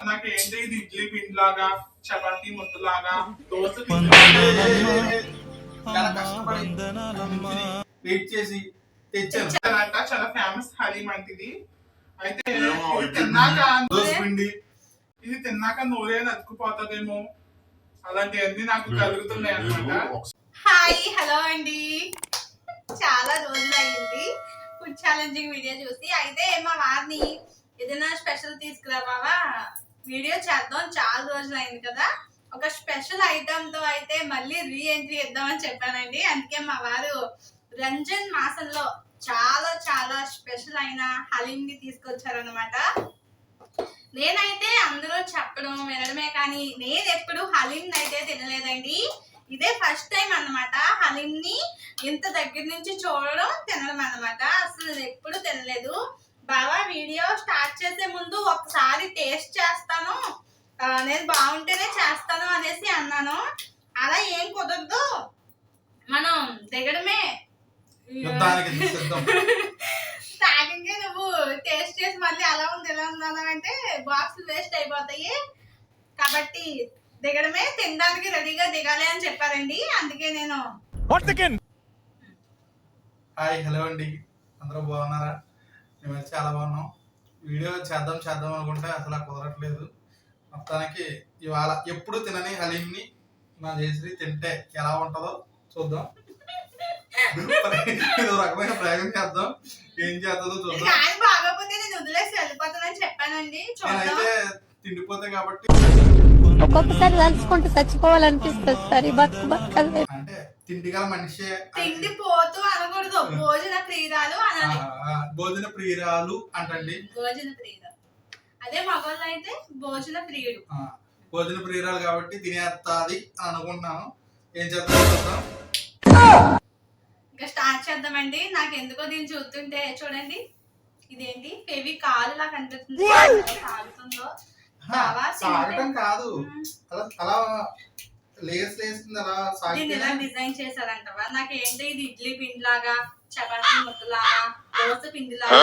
నాకు ఏంటి ఇది ఇడ్లీ పిండి లాగా, చపాతీ ముద్దలాగా, దోశ చాలా కష్టపడి వెయిట్ చేసి తెచ్చాను. చాలా ఫేమస్ హలీం అంటే అయితే ఇది తిన్నాక దోశ పిండి ఇది తిన్నాక నోరే నతుకుపోతుందేమో అలాంటివన్నీ నాకు కలుగుతున్నాయి అన్నమాట. హాయ్ హలో అండి, చాలా రోజులు అయ్యింది ఫుడ్ ఛాలెంజింగ్ వీడియో చూసి. అయితే మా వారిని ఏదైనా స్పెషల్ తీసుకురా బావా, వీడియో చేద్దాం, చాలా రోజులు అయింది కదా, ఒక స్పెషల్ ఐటమ్ తో అయితే మళ్ళీ రీ ఎంట్రీ ఇద్దామని చెప్పానండి. అందుకే మా వారు రంజాన్ మాసంలో చాలా చాలా స్పెషల్ అయిన హలీం ని తీసుకొచ్చారనమాట. నేనైతే అందరూ చెప్పడం వినడమే కానీ నేను ఎప్పుడు హలీం అయితే తినలేదండి. ఇదే ఫస్ట్ టైం అన్నమాట హలీం ని ఇంత దగ్గర నుంచి చూడడం, తినడం అన్నమాట. అసలు ఎప్పుడు తినలేదు. బాగా వీడియో స్టార్ట్ చేసే ముందు ఒకసారి టేస్ట్ చేస్తాను, నేను బాగుంటేనే చేస్తాను అనేసి అన్నాను. అలా ఏం కుదరదు, మనం దిగడమే. స్టార్టింగ్ నువ్వు టేస్ట్ చేసి మళ్ళీ అలా ఉంది ఎలా ఉందా అంటే బాక్స్ వేస్ట్ అయిపోతాయి, కాబట్టి దిగడమే. తినడానికి రెడీగా దిగాలి అని చెప్పారండి, అందుకే నేను. హాయ్ హలో అండి, అందరూ బాగున్నారా? మేమైతే చాలా బాగున్నాం. వీడియో చేద్దాం అనుకుంటే అసలు కుదరట్లేదు. మొత్తానికి ఇవాళ ఎప్పుడు తినని హలీంని మా జయశ్రీ తింటే ఎలా ఉంటుందో చూద్దాం. ఏదో రకమైన ప్రయోగం చేద్దాం, ఏం చేస్తుందో చూద్దాం. బాగోపోతే నేను వదిలేసి వెళ్ళిపోతానని చెప్పానండి. నేనైతే తిండిపోతే కాబట్టి ఒక్కొక్కసారి తలుచుకుంటూ చచ్చిపోవాలనిపిస్తుంది సార్. ఈ బతుకు అంటే తిండి గల మనిషి తిండిపోతూ అనకూడదు, భోజన ప్రియురాలు అనాలి. భోజన ప్రియురాలు అంటండి, భోజన ప్రియురాలు. అదే మగవాళ్ళు అయితే భోజన ప్రియుడు. భోజన ప్రియురాలు కాబట్టి తినేస్తాది అని అనుకుంటున్నాను. ఏం చేద్దాం చూద్దాం. ఇంకా స్టార్ట్ చేద్దామండి. నాకు ఎందుకో దీన్ని చూస్తుంటే చూడండి, ఇదేంటి ఫెవి కాలు లా కనిపిస్తుంది, సాగుతుందో సాగటం కాదు, అలా లేస్ లేస్తుంది, అలా ఇలా డిజైన్ చేశారంటవా? నాకు ఏంటి ఇది ఇడ్లీ పిండి లాగా, చపాతీ ముద్దలాగా, దోశ పిండి లాగా.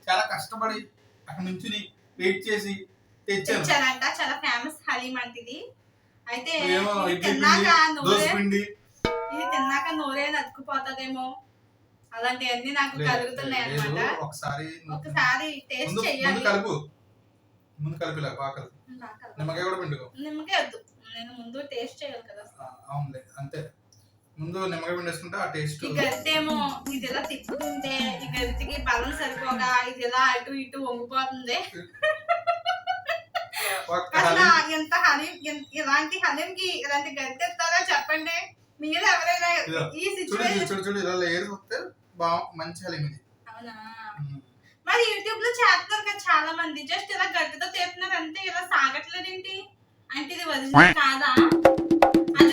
చాలా కష్టపడి అక్కడ నుంచి వెయిట్ చేసి తెచ్చారంట. చాలా ఫేమస్ హలీం అంటే ఇది. అయితే ఇది తిన్నాక నోరే నతుకుపోతుందేమో, అలాంటివన్నీ నాకు కలుగుతున్నాయి అన్నమాట. ఒకసారి టేస్ట్ చేయాలి. ముందు కలిపిలా బాగా నిమ్మకాయ కూడా పిండుకో. నిమ్మకాయ వద్దు, నేను ముందు టేస్ట్ చేయాలి కదా. అవునులే, అంతే. ముందు నిమ్మకాయ పిండేసుకుంటే ఆ టేస్ట్. ఈ గరిటేమో ఇది ఇలా తిప్పుతుంటే ఈ గరిటికి బలం సరిపోగా ఇది ఇలా అటు ఇటు వంగిపోతుంది. ఎంత హలీం, ఇలాంటి హలీం కి ఇలాంటి గరిటె ఎత్తారో చెప్పండి మీరు ఎవరైనా ఈ సిచ్యువేషన్. చూడు ఇలా లేయర్స్ వస్తే మంచి హలీం ఇది. అవునా? మరి యూట్యూబ్ లో చేస్తున్నారు కదా చాలా మంది, జస్ట్ ఇలా గట్టితో తీస్తున్నారు అంతే, ఇలా సాగట్లేదు ఏంటి అంటే ఇది ఒరిజినల్ కాదా? అది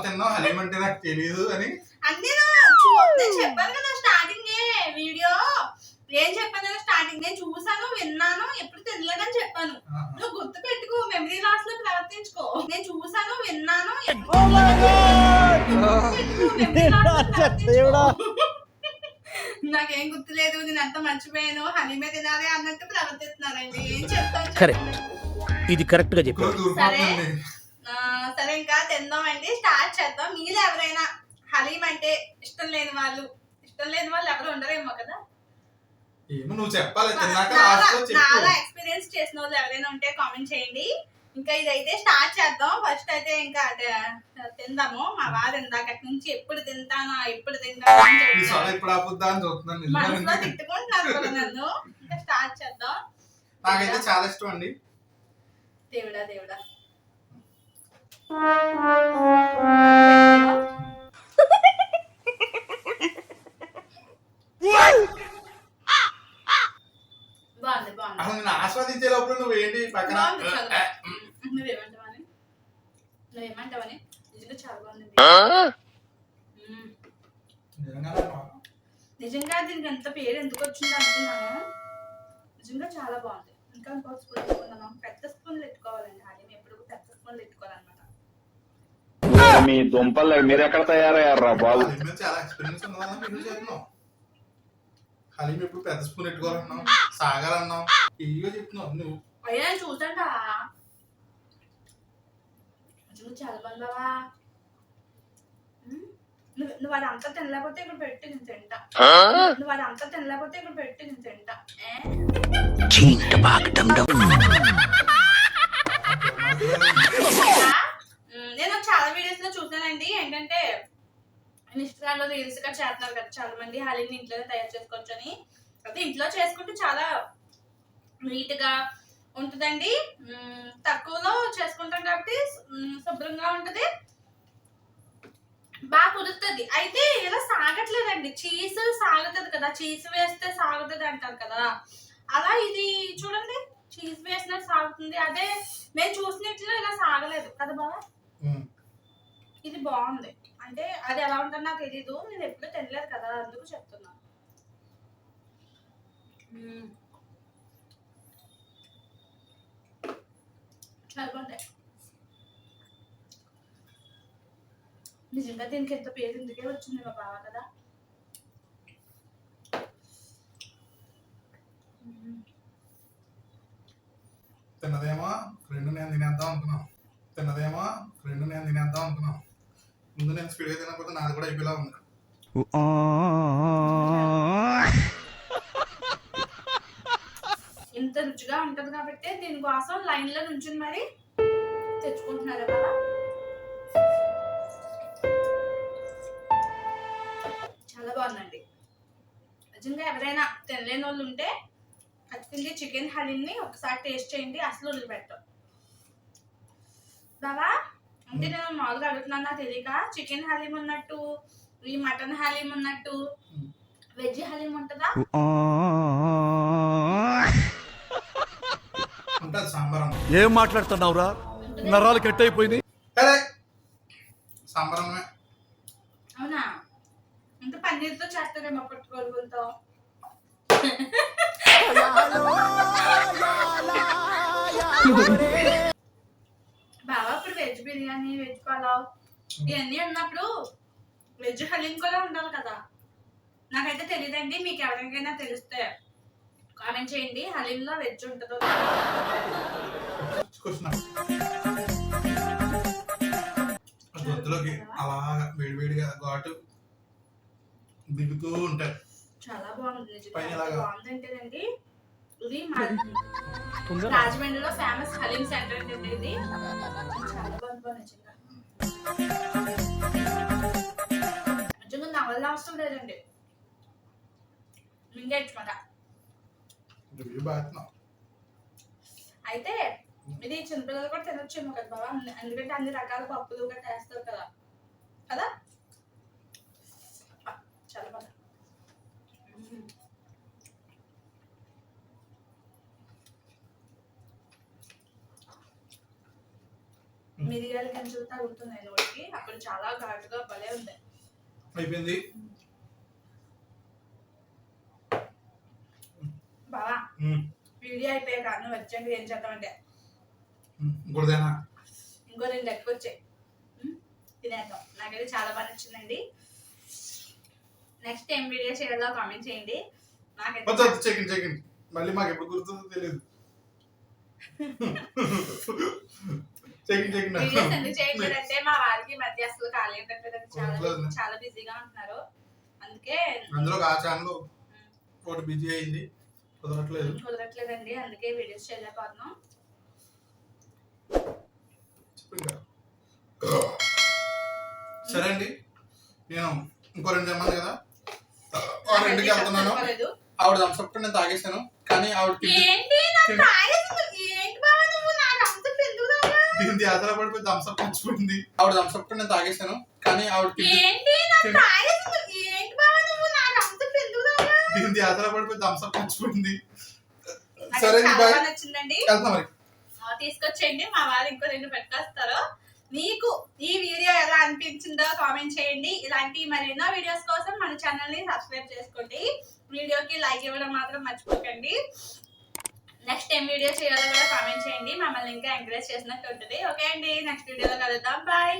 తిన్నాం హలీం అంటే నాకు తెలియదు అని అంటే నేను చెప్పాను కదా స్టార్టింగ్ వీడియో. ఏం చెప్పాను స్టార్టింగ్? నేను చూసాను, విన్నాను, ఎప్పుడు తినలేదని చెప్పాను. నువ్వు గుర్తు పెట్టుకో, మెమరీ లాస్ లో ప్రవర్తించుకో. నేను చూసాను, విన్నాను, నాకేం గుర్తులేదు, నేను అంత మర్చిపోయాను, హలీమే తినాలి అన్నట్టు ప్రవర్తిస్తున్నారండి. ఏం చెప్తాను? కరెక్ట్, ఇది కరెక్ట్ గా చెప్పారు. సరే ఇంకా తిందామండి, స్టార్ట్ చేద్దాం. మీరు ఎవరైనా హలీం అంటే ఇష్టం లేని వాళ్ళు ఎవరు ఉండరేమో కదా. నువ్వు చెప్పాలి, చాలా ఎక్స్పీరియన్స్ చేసిన వాళ్ళు ఎవరైనా ఉంటే కామెంట్ చేయండి. ఇంకా ఇదైతే స్టార్ట్ చేద్దాం. ఫస్ట్ అయితే ఇంకా తిందాము. మా వారు ఇందాక నుంచి ఎప్పుడు తింటానా మనసులో తిట్టుకుంటున్నారు కూడా నన్ను. ఇంకా స్టార్ట్ చేద్దాం. నాకైతే చాలా ఇష్టం అండి. దేవుడా బాగుంది. అసలు నేను ఆస్వాదించే లోపల నువ్వు ఏంటి పక్కన నువ్వేమంటావని నిజంగా చాలా బాగుంది. నిజంగా దీనికి ఎంత పేరు ఎందుకు వచ్చింది అనుకున్నాను. నిజంగా చాలా బాగుంది. ఇంకా ఇంకో స్పూన్ పెట్టుకున్నాను. పెద్ద స్పూన్లు ఎత్తుకోవాలండి హలీం, ఎప్పుడు పెద్ద స్పూన్లు ఎత్తుకోవాలన్నమాట. మీ దుంపలు మీరు ఎక్కడ తయారయ్యారా బాబు? చాలా ఎక్స్పీరియన్స్ ఉన్నదన్నా మీరు చేస్తున్నావు. హలీం ఎప్పుడు పెద్ద స్పూన్ పెట్టుకోవాలన్నావు, సాగాలన్నావు. ఇయ్యో చెప్తున్నావు నువ్వు. అయ్యా చూసండా చాలా బాగుంది బావా. నువ్వు అదంతా తినలేకపోతే ఇక్కడ పెట్టి నేను తింటా. నువ్వు అదంతా తినలేకపోతే ఇక్కడ పెట్టి నేను తింటా. నేను చాలా వీడియోస్ లో చూసానండి. ఏంటంటే ఇన్స్టాగ్రామ్ లో రీల్స్ గా చేస్తున్నారు కదా చాలా మంది హలీని ఇంట్లోనే తయారు చేసుకోవచ్చు అని. అయితే ఇంట్లో చేసుకుంటే చాలా నీట్ గా ఉంటుందండి. తక్కువలో చేసుకుంటాం కాబట్టి శుభ్రంగా ఉంటది, బాగా కుదురుతుంది. అయితే ఇలా సాగట్లేదండి, చీజ్ సాగుతుంది కదా, చీజ్ వేస్తే సాగుతుంది అంటారు కదా, అలా ఇది చూడండి చీజ్ వేసినట్టు సాగుతుంది. అదే నేను చూసినట్లు ఇలా సాగలేదు కదా బాబా. ఇది బాగుంది. అంటే అది ఎలా ఉంటుందో నాకు తెలీదు, నేను ఎప్పుడు తినలేదు కదా అందుకు చెప్తున్నాను. చాలా బాగుంటాయి నిజంగా. దీనికి ఎంత పేరు ఎందుకే వచ్చింది మా బావ కదా. తిన్నదేమో రెండు నేను తినేద్దాం అనుకున్నాను. ముందు నేను స్పీడ్గా తినకపోతే నాది కూడా అయిపోయేలా ఉంది. ఇంత రుచిగా ఉంటది కాబట్టి దీనికోసం లైన్ లో నుంచుని మరి తెచ్చుకుంటున్నారా బాబా. చాలా బాగుందండి. నిజంగా ఎవరైనా తినలేని వాళ్ళు ఉంటే ఖచ్చితంగా చికెన్ హలీని ఒకసారి టేస్ట్ చేయండి, అసలు వదిలిపెట్టం బాబా. అంటే నేను మామూలుగా అడుగుతున్నాను, నాకు తెలియక చికెన్ హలీం ఉన్నట్టు ఈ మటన్ హలీం ఉన్నట్టు వెజ్ హలీం ఉంటుందా? ఉంటుంది సాంబారం. ఏం మాట్లాడుతున్నావురా, నరాలు కట్ అయిపోయింది. సాంబారమే. అవునా? ఇంకా పన్నీర్తో చేస్తారేమో పట్టుకోలుగులతో. బాబా ఇప్పుడు వెజ్ బిర్యానీ, వెజ్ పలావ్ ఇవన్నీ ఉన్నప్పుడు వెజ్ హలీం కూడా ఉండాలి కదా. నాకైతే తెలియదండి, మీకు ఎవరికైనా తెలిస్తే కామెంట్ చేయండి. హలీంలో వెజ్ ఉంటుందో గొంతులోకి అలాగా వేడివేడిగా ఘాటు దిగుతూ ఉంటాయి. చాలా బాగుంది. పైన ఇలాగా బాగుందంటేనండి ఇది రాజమండ్రిలో ఫేమస్ హలీం సెంటర్ అంటే ఇది చాలా బాగుంది. నిజంగా నవల అవసరం లేదండి, మింగేయచ్చుమాట. అయితే ఇది చిన్నపిల్లలు కూడా తినొచ్చేమో కదా బాబా, ఎందుకంటే అన్ని రకాల పప్పులు గట్రా వేస్తారు కదా కదా. చాలా బాగా మిరియాల గింజలు తగులుతున్నాయి నోటికి, అక్కడ చాలా ఘాటుగా భలే ఉంది. అయిపోయింది బావా. వీడియో అయిపోయాక నువ్వు వచ్చండి ఏం చేద్దామంటే ఇంకో 2 ఎక్కువ వచ్చాయి, తినేద్దాం. నాకైతే చాలా బాగా నచ్చిందండి. నెక్స్ట్ ఏం వీడియో చేయాలో కామెంట్ చేయండి. నాకైతే చికెన్ మళ్ళీ మాకు ఎప్పుడు గుర్తుందో తెలియదు. వీడియోస్ ఎందుకు చేయట్లేదంటే మా వారికి మధ్య అసలు ఖాళీ ఉంటుంది, చాలా బిజీగా ఉంటున్నారు. అందుకే అందులో ఆ ఛానల్ ఒకటి బిజీ అయింది, కుదరట్లేదండి. అందుకే వీడియోస్ చేయలేకపోతున్నాం. సరే అండి, నేను ఇంకో 2 తెమ్మాను కదా, 2కి వెళ్తున్నాను. ఆవిడ థమ్స్అప్ నేను తాగేసాను, కానీ ఆవిడ దీని ఆధార పడిపోయి థమ్స్అప్ పంచిపోయింది. ఆవిడ థమ్స్అప్ నేను తాగేసాను, కానీ ఆవిడ దీని ఆధార పడిపోయి థమ్స్అప్ పంచిపోయింది. సరే నచ్చిందండి, తీసుకొచ్చేయండి. మా వారు ఇంకో 2 పెట్టుకొస్తారు. మీకు ఈ వీడియో ఎలా అనిపించిందో కామెంట్ చేయండి. ఇలాంటి మరెన్నో వీడియోస్ కోసం మన ఛానల్ ని సబ్స్క్రైబ్ చేసుకోండి. వీడియోకి లైక్ ఇవ్వడం మాత్రం మర్చిపోకండి. నెక్స్ట్ ఏం వీడియో చేయాలో కూడా కామెంట్ చేయండి, మమ్మల్ని ఇంకా ఎంకరేజ్ చేసినట్టు ఉంటుంది. ఓకే అండి, నెక్స్ట్ వీడియోలో కలుద్దాం. బాయ్.